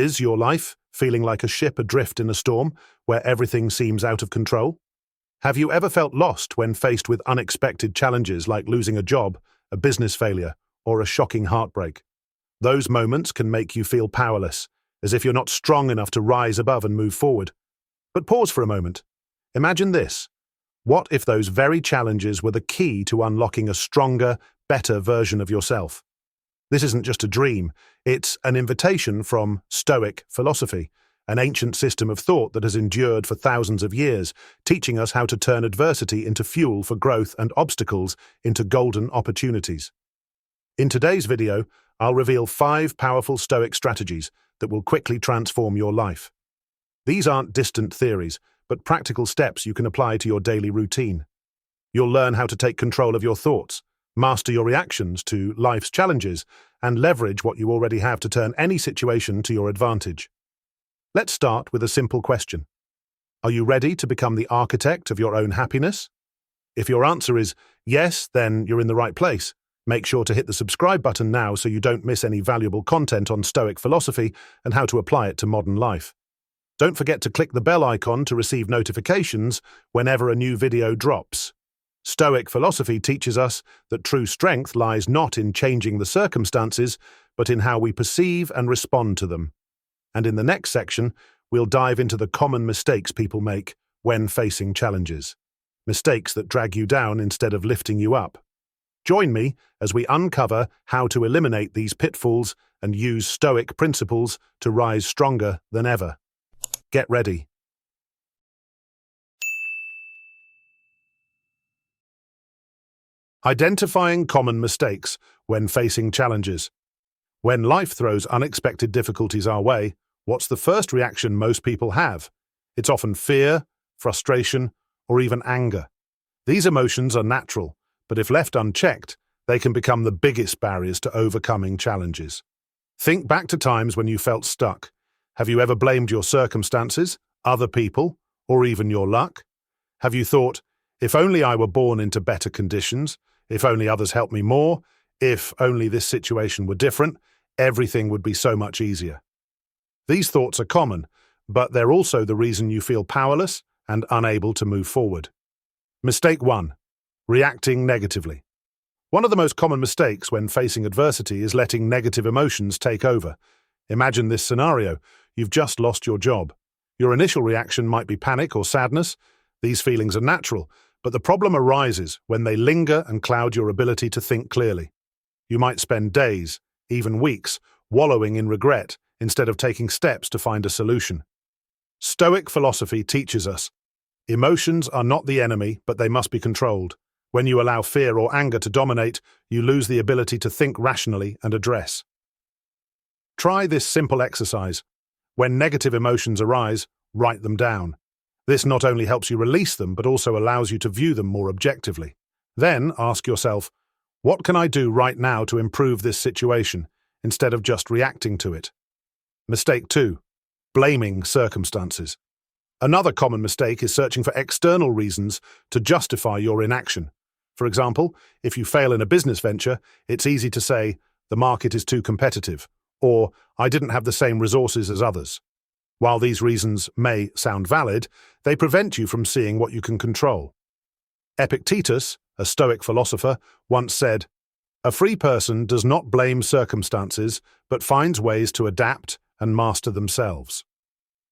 Is your life feeling like a ship adrift in a storm where everything seems out of control? Have you ever felt lost when faced with unexpected challenges like losing a job, a business failure, or a shocking heartbreak? Those moments can make you feel powerless, as if you're not strong enough to rise above and move forward. But pause for a moment. Imagine this. What if those very challenges were the key to unlocking a stronger, better version of yourself? This isn't just a dream, it's an invitation from Stoic philosophy, an ancient system of thought that has endured for thousands of years, teaching us how to turn adversity into fuel for growth and obstacles into golden opportunities. In today's video, I'll reveal 5 powerful Stoic strategies that will quickly transform your life. These aren't distant theories, but practical steps you can apply to your daily routine. You'll learn how to take control of your thoughts, master your reactions to life's challenges, and leverage what you already have to turn any situation to your advantage. Let's start with a simple question. Are you ready to become the architect of your own happiness? If your answer is yes, then you're in the right place. Make sure to hit the subscribe button now so you don't miss any valuable content on Stoic philosophy and how to apply it to modern life. Don't forget to click the bell icon to receive notifications whenever a new video drops. Stoic philosophy teaches us that true strength lies not in changing the circumstances, but in how we perceive and respond to them. And in the next section, we'll dive into the common mistakes people make when facing challenges. Mistakes that drag you down instead of lifting you up. Join me as we uncover how to eliminate these pitfalls and use Stoic principles to rise stronger than ever. Get ready. Identifying common mistakes when facing challenges. When life throws unexpected difficulties our way, what's the first reaction most people have? It's often fear, frustration, or even anger. These emotions are natural, but if left unchecked, they can become the biggest barriers to overcoming challenges. Think back to times when you felt stuck. Have you ever blamed your circumstances, other people, or even your luck? Have you thought, if only I were born into better conditions, if only others helped me more, if only this situation were different, everything would be so much easier. These thoughts are common, but they're also the reason you feel powerless and unable to move forward. Mistake 1. Reacting negatively. One of the most common mistakes when facing adversity is letting negative emotions take over. Imagine this scenario. You've just lost your job. Your initial reaction might be panic or sadness. These feelings are natural, but the problem arises when they linger and cloud your ability to think clearly. You might spend days, even weeks, wallowing in regret instead of taking steps to find a solution. Stoic philosophy teaches us, emotions are not the enemy, but they must be controlled. When you allow fear or anger to dominate, you lose the ability to think rationally and address. Try this simple exercise. When negative emotions arise, write them down. This not only helps you release them, but also allows you to view them more objectively. Then ask yourself, what can I do right now to improve this situation, instead of just reacting to it? Mistake 2. Blaming circumstances. Another common mistake is searching for external reasons to justify your inaction. For example, if you fail in a business venture, it's easy to say, the market is too competitive, or I didn't have the same resources as others. While these reasons may sound valid, they prevent you from seeing what you can control. Epictetus, a Stoic philosopher, once said, "A free person does not blame circumstances, but finds ways to adapt and master themselves."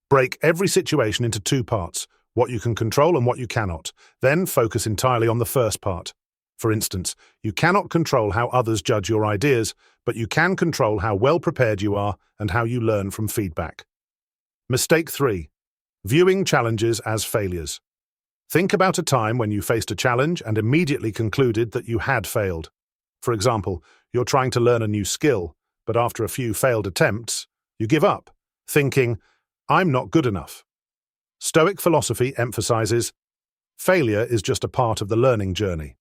Break every situation into 2 parts, what you can control and what you cannot. Then focus entirely on the first part. For instance, you cannot control how others judge your ideas, but you can control how well prepared you are and how you learn from feedback. Mistake 3. Viewing challenges as failures. Think about a time when you faced a challenge and immediately concluded that you had failed. For example, you're trying to learn a new skill, but after a few failed attempts, you give up, thinking, I'm not good enough. Stoic philosophy emphasizes, failure is just a part of the learning journey.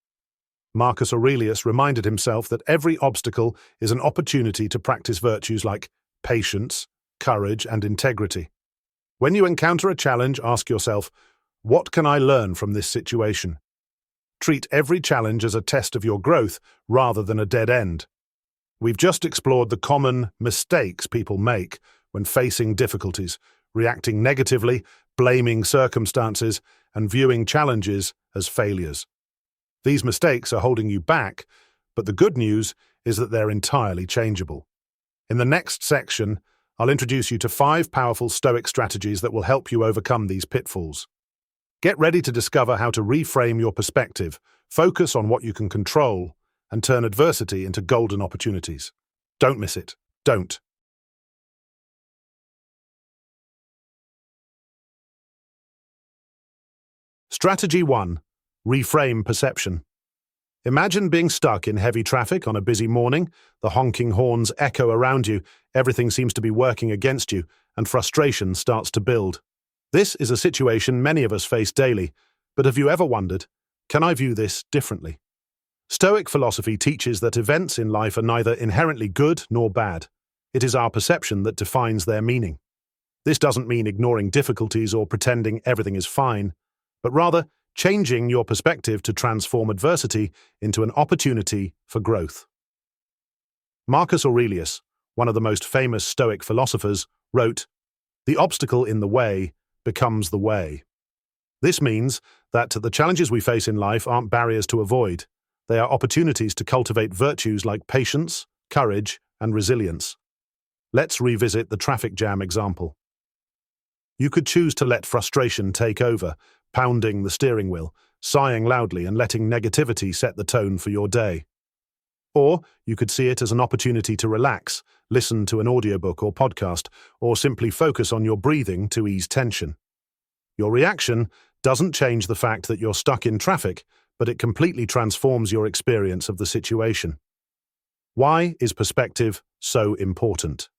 Marcus Aurelius reminded himself that every obstacle is an opportunity to practice virtues like patience, courage, and integrity. When you encounter a challenge, ask yourself, what can I learn from this situation? Treat every challenge as a test of your growth rather than a dead end. We've just explored the common mistakes people make when facing difficulties, reacting negatively, blaming circumstances, and viewing challenges as failures. These mistakes are holding you back, but the good news is that they're entirely changeable. In the next section, I'll introduce you to 5 powerful Stoic strategies that will help you overcome these pitfalls. Get ready to discover how to reframe your perspective, focus on what you can control, and turn adversity into golden opportunities. Don't miss it. Don't. Strategy 1. Reframe perception. Imagine being stuck in heavy traffic on a busy morning. The honking horns echo around you, everything seems to be working against you, and frustration starts to build. This is a situation many of us face daily, but have you ever wondered, can I view this differently? Stoic philosophy teaches that events in life are neither inherently good nor bad. It is our perception that defines their meaning. This doesn't mean ignoring difficulties or pretending everything is fine, but rather changing your perspective to transform adversity into an opportunity for growth. Marcus Aurelius, one of the most famous Stoic philosophers, wrote, "The obstacle in the way becomes the way." This means that the challenges we face in life aren't barriers to avoid. They are opportunities to cultivate virtues like patience, courage, and resilience. Let's revisit the traffic jam example. You could choose to let frustration take over, pounding the steering wheel, sighing loudly, and letting negativity set the tone for your day. Or you could see it as an opportunity to relax, listen to an audiobook or podcast, or simply focus on your breathing to ease tension. Your reaction doesn't change the fact that you're stuck in traffic, but it completely transforms your experience of the situation. Why is perspective so important?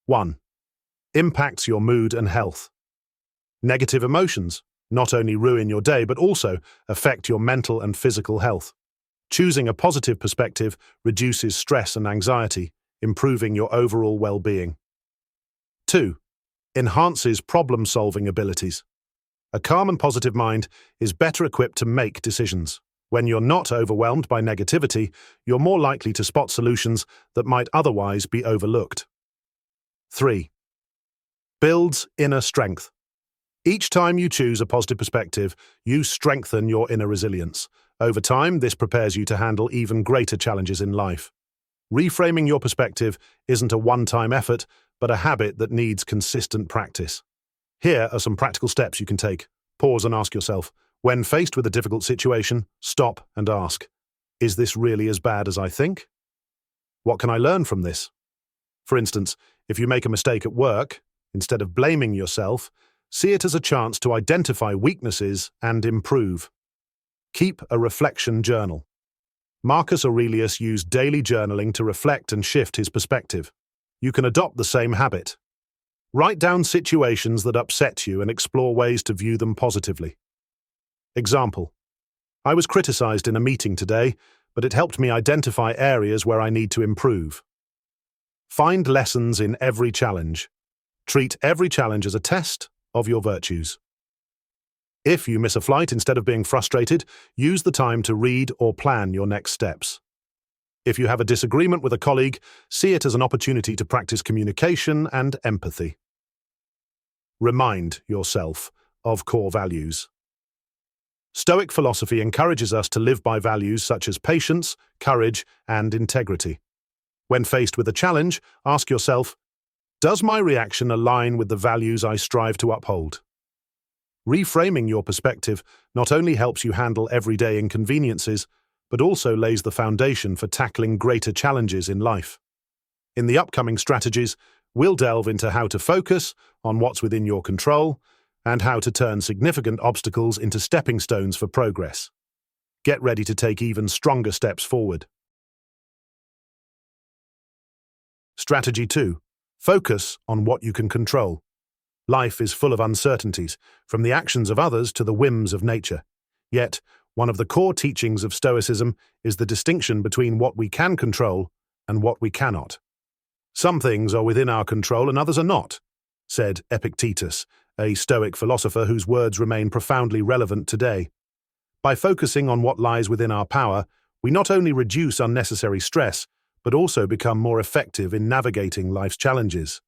1. Impacts your mood and health. Negative emotions not only ruin your day but also affect your mental and physical health. Choosing a positive perspective reduces stress and anxiety, improving your overall well-being. 2. Enhances problem-solving abilities. A calm and positive mind is better equipped to make decisions. When you're not overwhelmed by negativity, you're more likely to spot solutions that might otherwise be overlooked. 3. Builds inner strength. Each time you choose a positive perspective, you strengthen your inner resilience. Over time, this prepares you to handle even greater challenges in life. Reframing your perspective isn't a one-time effort, but a habit that needs consistent practice. Here are some practical steps you can take. Pause and ask yourself, when faced with a difficult situation, stop and ask, is this really as bad as I think? What can I learn from this? For instance, if you make a mistake at work, instead of blaming yourself, see it as a chance to identify weaknesses and improve. Keep a reflection journal. Marcus Aurelius used daily journaling to reflect and shift his perspective. You can adopt the same habit. Write down situations that upset you and explore ways to view them positively. Example: I was criticized in a meeting today, but it helped me identify areas where I need to improve. Find lessons in every challenge. Treat every challenge as a test of your virtues. If you miss a flight, instead of being frustrated, use the time to read or plan your next steps. If you have a disagreement with a colleague, see it as an opportunity to practice communication and empathy. Remind yourself of core values. Stoic philosophy encourages us to live by values such as patience, courage, and integrity. When faced with a challenge, ask yourself, does my reaction align with the values I strive to uphold? Reframing your perspective not only helps you handle everyday inconveniences, but also lays the foundation for tackling greater challenges in life. In the upcoming strategies, we'll delve into how to focus on what's within your control and how to turn significant obstacles into stepping stones for progress. Get ready to take even stronger steps forward. Strategy 2. Focus on what you can control. Life is full of uncertainties, from the actions of others to the whims of nature. Yet, one of the core teachings of Stoicism is the distinction between what we can control and what we cannot. Some things are within our control and others are not, said Epictetus, a Stoic philosopher whose words remain profoundly relevant today. By focusing on what lies within our power, we not only reduce unnecessary stress, but also become more effective in navigating life's challenges.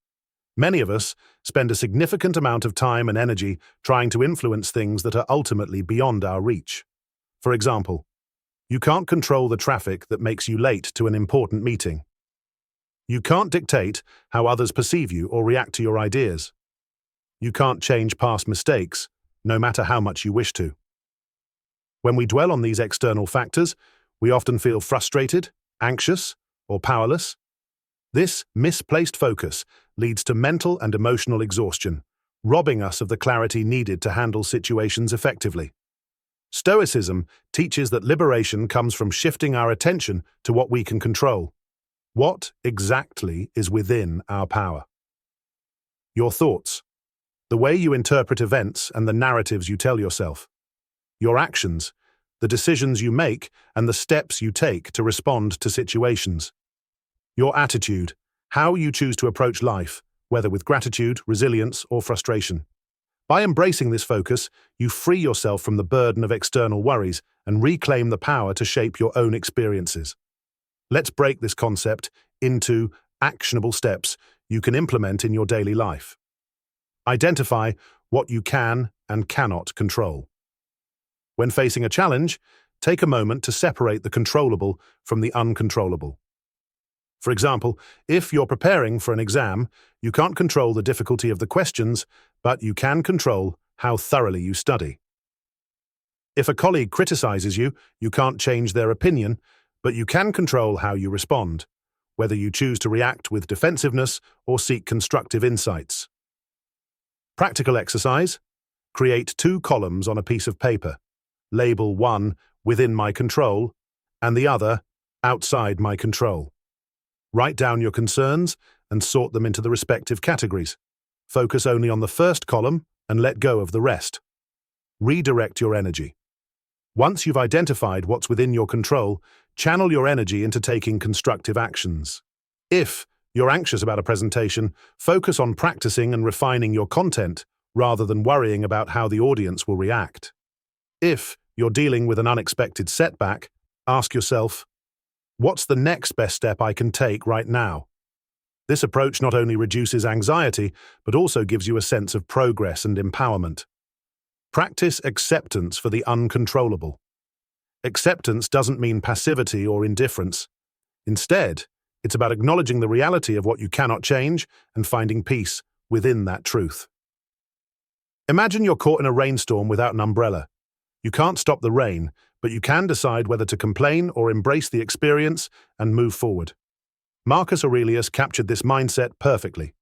Many of us spend a significant amount of time and energy trying to influence things that are ultimately beyond our reach. For example, you can't control the traffic that makes you late to an important meeting. You can't dictate how others perceive you or react to your ideas. You can't change past mistakes, no matter how much you wish to. When we dwell on these external factors, we often feel frustrated, anxious, or powerless. This misplaced focus leads to mental and emotional exhaustion, robbing us of the clarity needed to handle situations effectively. Stoicism teaches that liberation comes from shifting our attention to what we can control. What exactly is within our power? Your thoughts, the way you interpret events and the narratives you tell yourself. Your actions, the decisions you make and the steps you take to respond to situations. Your attitude, how you choose to approach life, whether with gratitude, resilience, or frustration. By embracing this focus, you free yourself from the burden of external worries and reclaim the power to shape your own experiences. Let's break this concept into actionable steps you can implement in your daily life. Identify what you can and cannot control. When facing a challenge, take a moment to separate the controllable from the uncontrollable. For example, if you're preparing for an exam, you can't control the difficulty of the questions, but you can control how thoroughly you study. If a colleague criticizes you, you can't change their opinion, but you can control how you respond, whether you choose to react with defensiveness or seek constructive insights. Practical exercise: create 2 columns on a piece of paper. Label one within my control and the other outside my control. Write down your concerns and sort them into the respective categories. Focus only on the first column and let go of the rest. Redirect your energy. Once you've identified what's within your control, channel your energy into taking constructive actions. If you're anxious about a presentation, focus on practicing and refining your content rather than worrying about how the audience will react. If you're dealing with an unexpected setback, ask yourself, what's the next best step I can take right now? This approach not only reduces anxiety, but also gives you a sense of progress and empowerment. Practice acceptance for the uncontrollable. Acceptance doesn't mean passivity or indifference. Instead, it's about acknowledging the reality of what you cannot change and finding peace within that truth. Imagine you're caught in a rainstorm without an umbrella. You can't stop the rain, but you can decide whether to complain or embrace the experience and move forward. Marcus Aurelius captured this mindset perfectly.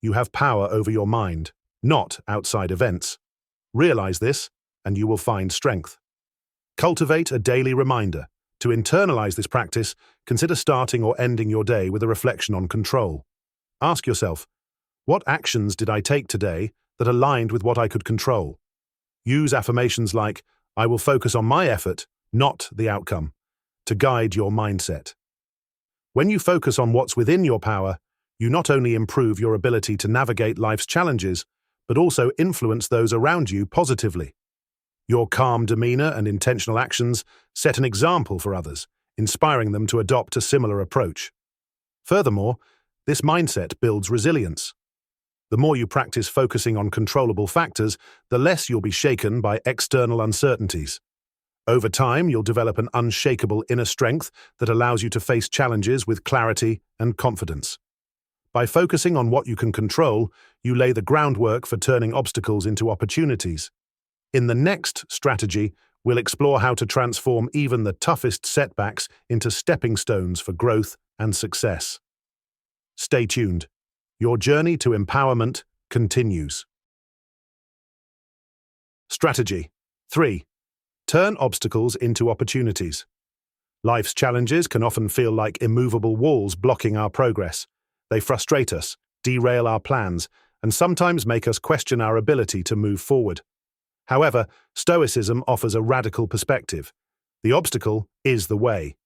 You have power over your mind, not outside events. Realize this, and you will find strength. Cultivate a daily reminder. To internalize this practice, consider starting or ending your day with a reflection on control. Ask yourself, what actions did I take today that aligned with what I could control? Use affirmations like, I will focus on my effort, not the outcome, to guide your mindset. When you focus on what's within your power, you not only improve your ability to navigate life's challenges, but also influence those around you positively. Your calm demeanor and intentional actions set an example for others, inspiring them to adopt a similar approach. Furthermore, this mindset builds resilience. The more you practice focusing on controllable factors, the less you'll be shaken by external uncertainties. Over time, you'll develop an unshakable inner strength that allows you to face challenges with clarity and confidence. By focusing on what you can control, you lay the groundwork for turning obstacles into opportunities. In the next strategy, we'll explore how to transform even the toughest setbacks into stepping stones for growth and success. Stay tuned. Your journey to empowerment continues. Strategy 3. Turn obstacles into opportunities. Life's challenges can often feel like immovable walls blocking our progress. They frustrate us, derail our plans, and sometimes make us question our ability to move forward. However, Stoicism offers a radical perspective. The obstacle is the way.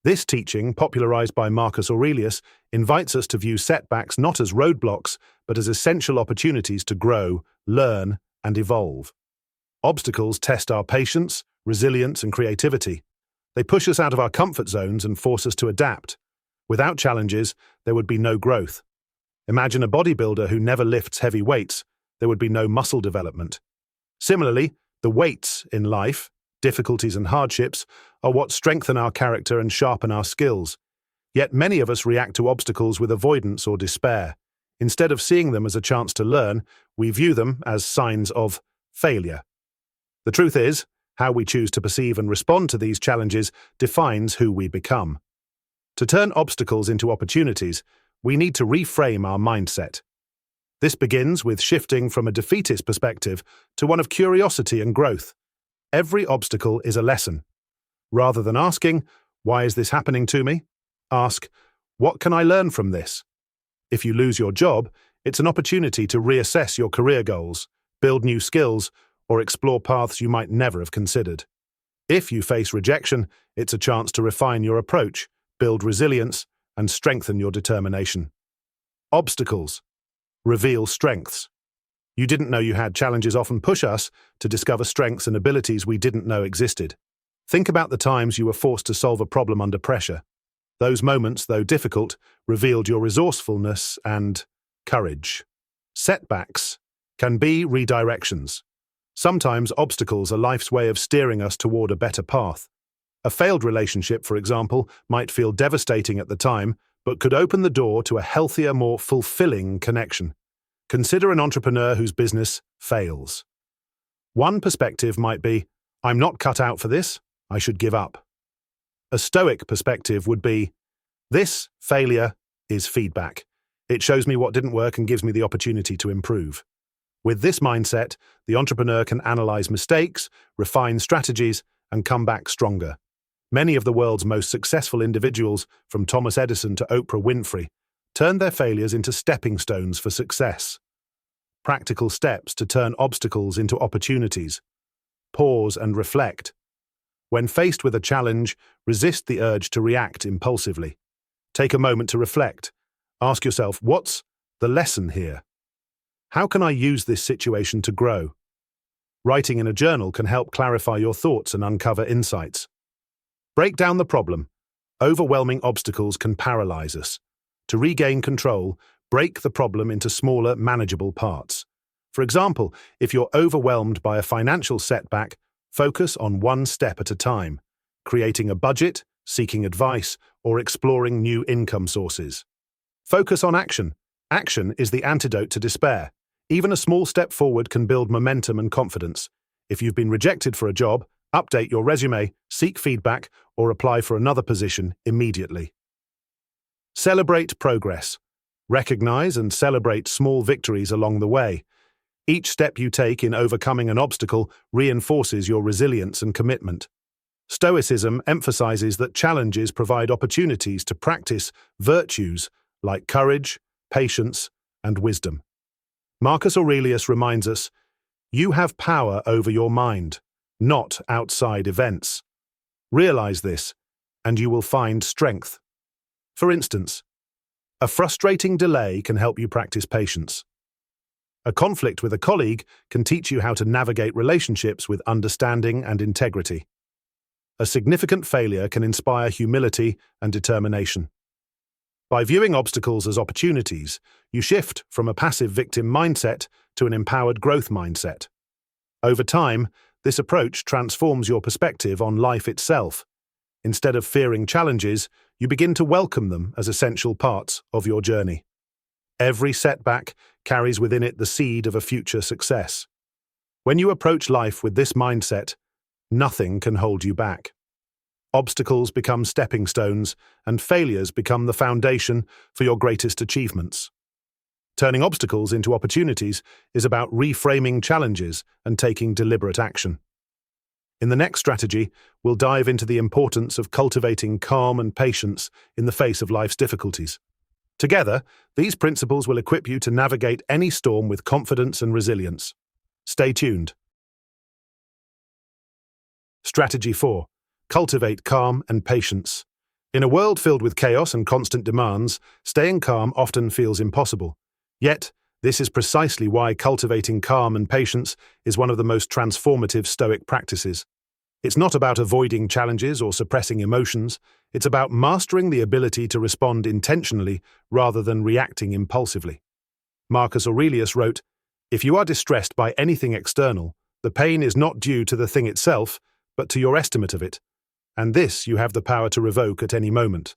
This teaching, popularized by Marcus Aurelius, invites us to view setbacks not as roadblocks, but as essential opportunities to grow, learn, and evolve. Obstacles test our patience, resilience, and creativity. They push us out of our comfort zones and force us to adapt. Without challenges, there would be no growth. Imagine a bodybuilder who never lifts heavy weights. There would be no muscle development. Similarly, the weights in life, difficulties and hardships, are what strengthen our character and sharpen our skills. Yet many of us react to obstacles with avoidance or despair. Instead of seeing them as a chance to learn, we view them as signs of failure. The truth is, how we choose to perceive and respond to these challenges defines who we become. To turn obstacles into opportunities, we need to reframe our mindset. This begins with shifting from a defeatist perspective to one of curiosity and growth. Every obstacle is a lesson. Rather than asking, "Why is this happening to me?" ask, "What can I learn from this?" If you lose your job, it's an opportunity to reassess your career goals, build new skills, or explore paths you might never have considered. If you face rejection, it's a chance to refine your approach, build resilience, and strengthen your determination. Obstacles reveal strengths. You didn't know you had. Challenges often push us to discover strengths and abilities we didn't know existed. Think about the times you were forced to solve a problem under pressure. Those moments, though difficult, revealed your resourcefulness and courage. Setbacks can be redirections. Sometimes obstacles are life's way of steering us toward a better path. A failed relationship, for example, might feel devastating at the time, but could open the door to a healthier, more fulfilling connection. Consider an entrepreneur whose business fails. One perspective might be, "I'm not cut out for this, I should give up." A Stoic perspective would be, "This failure is feedback. It shows me what didn't work and gives me the opportunity to improve." With this mindset, the entrepreneur can analyze mistakes, refine strategies, and come back stronger. Many of the world's most successful individuals, from Thomas Edison to Oprah Winfrey, turned their failures into stepping stones for success. Practical steps to turn obstacles into opportunities. Pause and reflect. When faced with a challenge, resist the urge to react impulsively. Take a moment to reflect. Ask yourself, what's the lesson here? How can I use this situation to grow? Writing in a journal can help clarify your thoughts and uncover insights. Break down the problem. Overwhelming obstacles can paralyze us. To regain control, break the problem into smaller, manageable parts. For example, if you're overwhelmed by a financial setback, focus on one step at a time, creating a budget, seeking advice, or exploring new income sources. Focus on action. Action is the antidote to despair. Even a small step forward can build momentum and confidence. If you've been rejected for a job, update your resume, seek feedback, or apply for another position immediately. Celebrate progress. Recognize and celebrate small victories along the way. Each step you take in overcoming an obstacle reinforces your resilience and commitment. Stoicism emphasizes that challenges provide opportunities to practice virtues like courage, patience, and wisdom. Marcus Aurelius reminds us, "You have power over your mind, not outside events." Realize this, and you will find strength. For instance, a frustrating delay can help you practice patience. A conflict with a colleague can teach you how to navigate relationships with understanding and integrity. A significant failure can inspire humility and determination. By viewing obstacles as opportunities, you shift from a passive victim mindset to an empowered growth mindset. Over time, this approach transforms your perspective on life itself. Instead of fearing challenges, you begin to welcome them as essential parts of your journey. Every setback carries within it the seed of a future success. When you approach life with this mindset, nothing can hold you back. Obstacles become stepping stones, and failures become the foundation for your greatest achievements. Turning obstacles into opportunities is about reframing challenges and taking deliberate action. In the next strategy, we'll dive into the importance of cultivating calm and patience in the face of life's difficulties. Together, these principles will equip you to navigate any storm with confidence and resilience. Stay tuned. Strategy 4. Cultivate calm and patience. In a world filled with chaos and constant demands, staying calm often feels impossible. Yet, this is precisely why cultivating calm and patience is one of the most transformative Stoic practices. It's not about avoiding challenges or suppressing emotions. It's about mastering the ability to respond intentionally rather than reacting impulsively. Marcus Aurelius wrote, "If you are distressed by anything external, the pain is not due to the thing itself, but to your estimate of it, and this you have the power to revoke at any moment."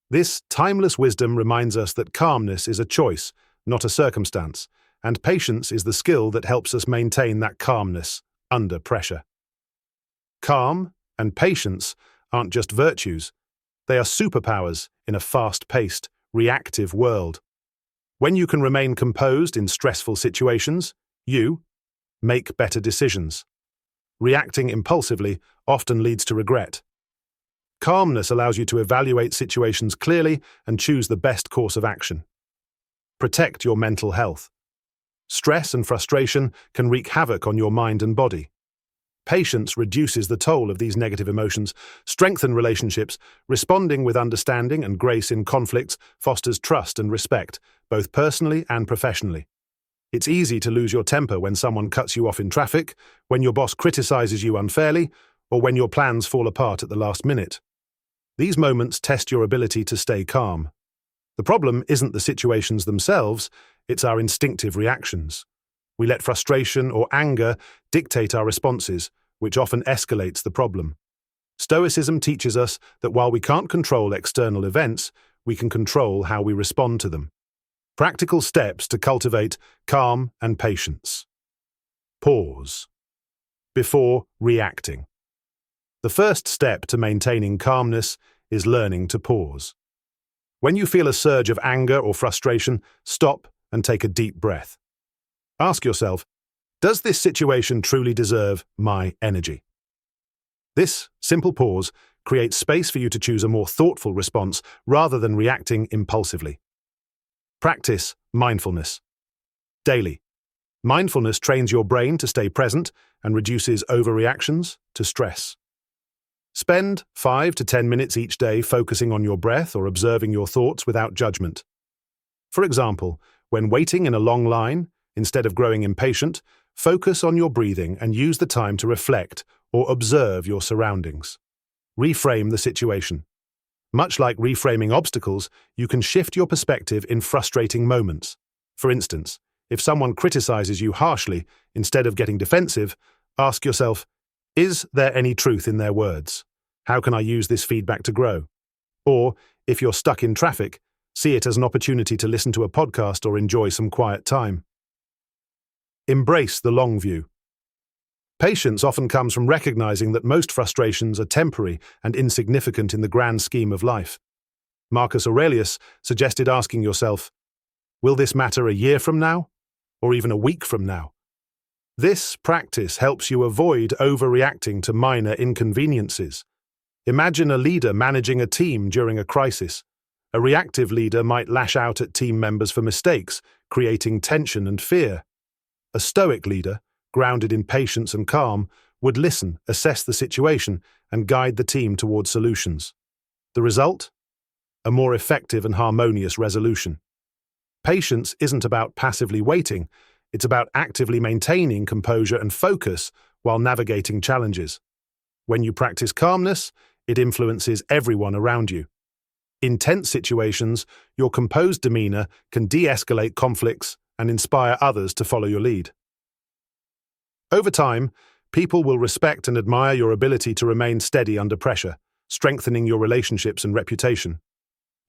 This timeless wisdom reminds us that calmness is a choice, not a circumstance, and patience is the skill that helps us maintain that calmness under pressure. Calm and patience aren't just virtues, they are superpowers in a fast-paced, reactive world. When you can remain composed in stressful situations, you make better decisions. Reacting impulsively often leads to regret. Calmness allows you to evaluate situations clearly and choose the best course of action. Protect your mental health. Stress and frustration can wreak havoc on your mind and body. Patience reduces the toll of these negative emotions, strengthen relationships, responding with understanding and grace in conflicts fosters trust and respect, both personally and professionally. It's easy to lose your temper when someone cuts you off in traffic, when your boss criticizes you unfairly, or when your plans fall apart at the last minute. These moments test your ability to stay calm. The problem isn't the situations themselves, it's our instinctive reactions. We let frustration or anger dictate our responses, which often escalates the problem. Stoicism teaches us that while we can't control external events, we can control how we respond to them. Practical steps to cultivate calm and patience. Pause. Before reacting. The first step to maintaining calmness is learning to pause. When you feel a surge of anger or frustration, stop and take a deep breath. Ask yourself, does this situation truly deserve my energy? This simple pause creates space for you to choose a more thoughtful response rather than reacting impulsively. Practice mindfulness. Daily. Mindfulness trains your brain to stay present and reduces overreactions to stress. Spend 5 to 10 minutes each day focusing on your breath or observing your thoughts without judgment. For example, when waiting in a long line, instead of growing impatient, focus on your breathing and use the time to reflect or observe your surroundings. Reframe the situation. Much like reframing obstacles, you can shift your perspective in frustrating moments. For instance, if someone criticizes you harshly, instead of getting defensive, ask yourself, is there any truth in their words? How can I use this feedback to grow? Or, if you're stuck in traffic, see it as an opportunity to listen to a podcast or enjoy some quiet time. Embrace the long view. Patience often comes from recognizing that most frustrations are temporary and insignificant in the grand scheme of life. Marcus Aurelius suggested asking yourself, will this matter a year from now? Or even a week from now? This practice helps you avoid overreacting to minor inconveniences. Imagine a leader managing a team during a crisis. A reactive leader might lash out at team members for mistakes, creating tension and fear. A stoic leader, grounded in patience and calm, would listen, assess the situation, and guide the team towards solutions. The result? A more effective and harmonious resolution. Patience isn't about passively waiting, it's about actively maintaining composure and focus while navigating challenges. When you practice calmness, it influences everyone around you. In tense situations, your composed demeanor can de-escalate conflicts and inspire others to follow your lead. Over time, people will respect and admire your ability to remain steady under pressure, strengthening your relationships and reputation.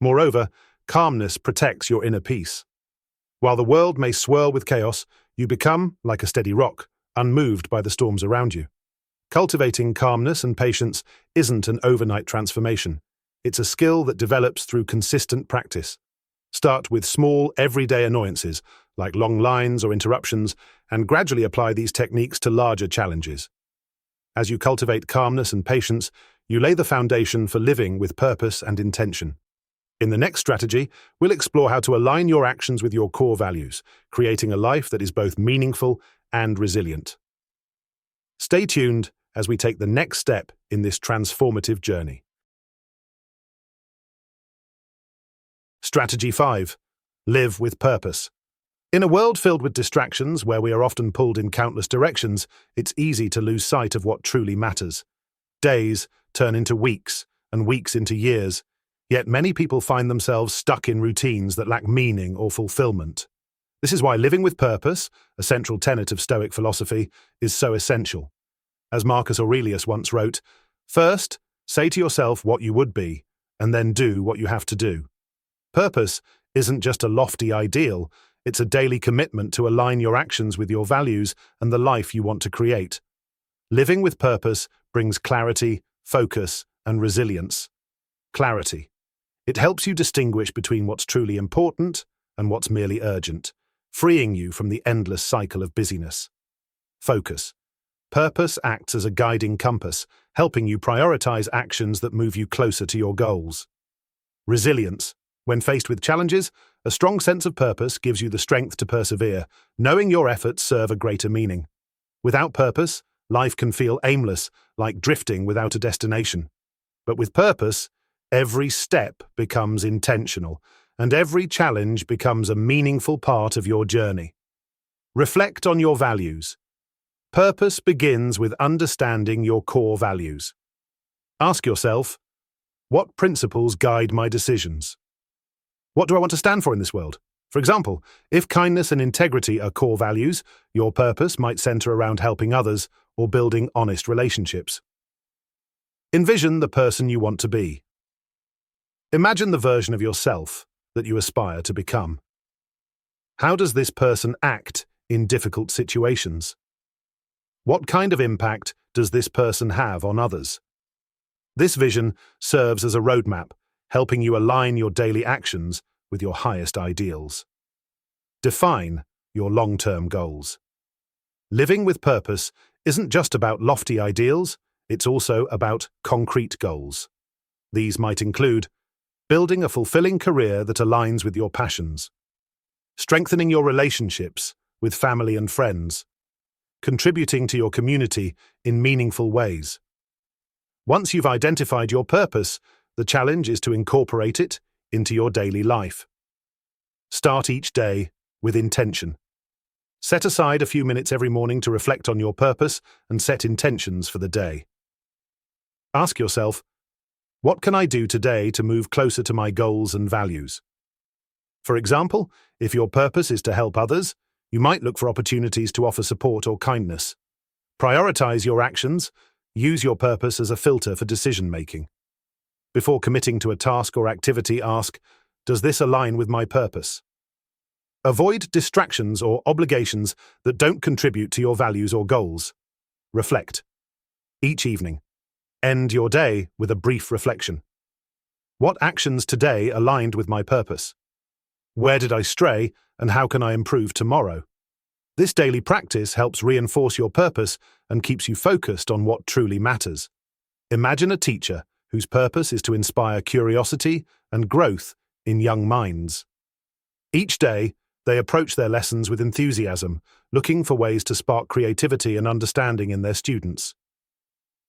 Moreover, calmness protects your inner peace. While the world may swirl with chaos, you become like a steady rock, unmoved by the storms around you. Cultivating calmness and patience isn't an overnight transformation. It's a skill that develops through consistent practice. Start with small, everyday annoyances, like long lines or interruptions, and gradually apply these techniques to larger challenges. As you cultivate calmness and patience, you lay the foundation for living with purpose and intention. In the next strategy, we'll explore how to align your actions with your core values, creating a life that is both meaningful and resilient. Stay tuned as we take the next step in this transformative journey. Strategy 5. Live with purpose. In a world filled with distractions, where we are often pulled in countless directions, it's easy to lose sight of what truly matters. Days turn into weeks, and weeks into years, yet many people find themselves stuck in routines that lack meaning or fulfillment. This is why living with purpose, a central tenet of Stoic philosophy, is so essential. As Marcus Aurelius once wrote, "First, say to yourself what you would be, and then do what you have to do." Purpose isn't just a lofty ideal, it's a daily commitment to align your actions with your values and the life you want to create. Living with purpose brings clarity, focus, and resilience. Clarity. It helps you distinguish between what's truly important and what's merely urgent, freeing you from the endless cycle of busyness. Focus. Purpose acts as a guiding compass, helping you prioritize actions that move you closer to your goals. Resilience. When faced with challenges, a strong sense of purpose gives you the strength to persevere, knowing your efforts serve a greater meaning. Without purpose, life can feel aimless, like drifting without a destination. But with purpose, every step becomes intentional, and every challenge becomes a meaningful part of your journey. Reflect on your values. Purpose begins with understanding your core values. Ask yourself, what principles guide my decisions? What do I want to stand for in this world? For example, if kindness and integrity are core values, your purpose might center around helping others or building honest relationships. Envision the person you want to be. Imagine the version of yourself that you aspire to become. How does this person act in difficult situations? What kind of impact does this person have on others? This vision serves as a roadmap, helping you align your daily actions with your highest ideals. Define your long-term goals. Living with purpose isn't just about lofty ideals, it's also about concrete goals. These might include building a fulfilling career that aligns with your passions, strengthening your relationships with family and friends, contributing to your community in meaningful ways. Once you've identified your purpose, the challenge is to incorporate it into your daily life. Start each day with intention. Set aside a few minutes every morning to reflect on your purpose and set intentions for the day. Ask yourself, what can I do today to move closer to my goals and values? For example, if your purpose is to help others, you might look for opportunities to offer support or kindness. Prioritize your actions. Use your purpose as a filter for decision-making. Before committing to a task or activity, ask, does this align with my purpose? Avoid distractions or obligations that don't contribute to your values or goals. Reflect. Each evening, end your day with a brief reflection. What actions today aligned with my purpose? Where did I stray, and how can I improve tomorrow? This daily practice helps reinforce your purpose and keeps you focused on what truly matters. Imagine a teacher whose purpose is to inspire curiosity and growth in young minds. Each day, they approach their lessons with enthusiasm, looking for ways to spark creativity and understanding in their students.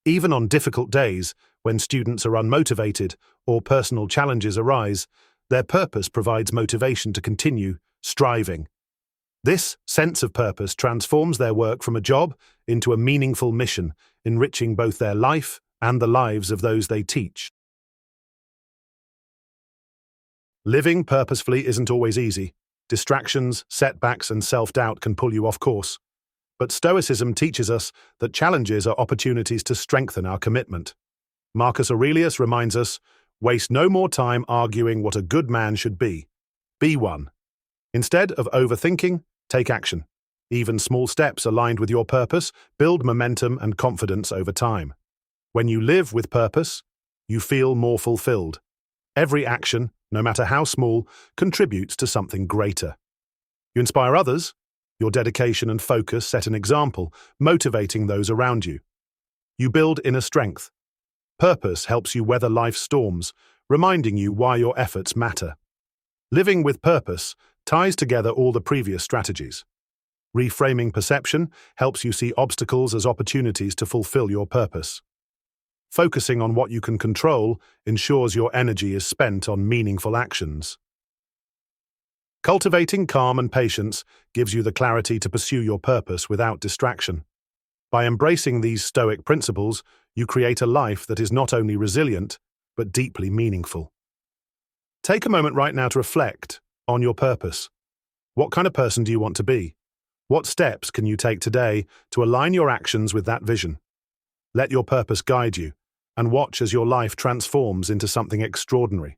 Even on difficult days, when students are unmotivated or personal challenges arise, their purpose provides motivation to continue striving. This sense of purpose transforms their work from a job into a meaningful mission, enriching both their life and the lives of those they teach. Living purposefully isn't always easy. Distractions, setbacks, and self-doubt can pull you off course. But Stoicism teaches us that challenges are opportunities to strengthen our commitment. Marcus Aurelius reminds us, waste no more time arguing what a good man should be. Be one. Instead of overthinking, take action. Even small steps aligned with your purpose build momentum and confidence over time. When you live with purpose, you feel more fulfilled. Every action, no matter how small, contributes to something greater. You inspire others. Your dedication and focus set an example, motivating those around you. You build inner strength. Purpose helps you weather life's storms, reminding you why your efforts matter. Living with purpose ties together all the previous strategies. Reframing perception helps you see obstacles as opportunities to fulfill your purpose. Focusing on what you can control ensures your energy is spent on meaningful actions. Cultivating calm and patience gives you the clarity to pursue your purpose without distraction. By embracing these Stoic principles, you create a life that is not only resilient, but deeply meaningful. Take a moment right now to reflect on your purpose. What kind of person do you want to be? What steps can you take today to align your actions with that vision? Let your purpose guide you, and watch as your life transforms into something extraordinary.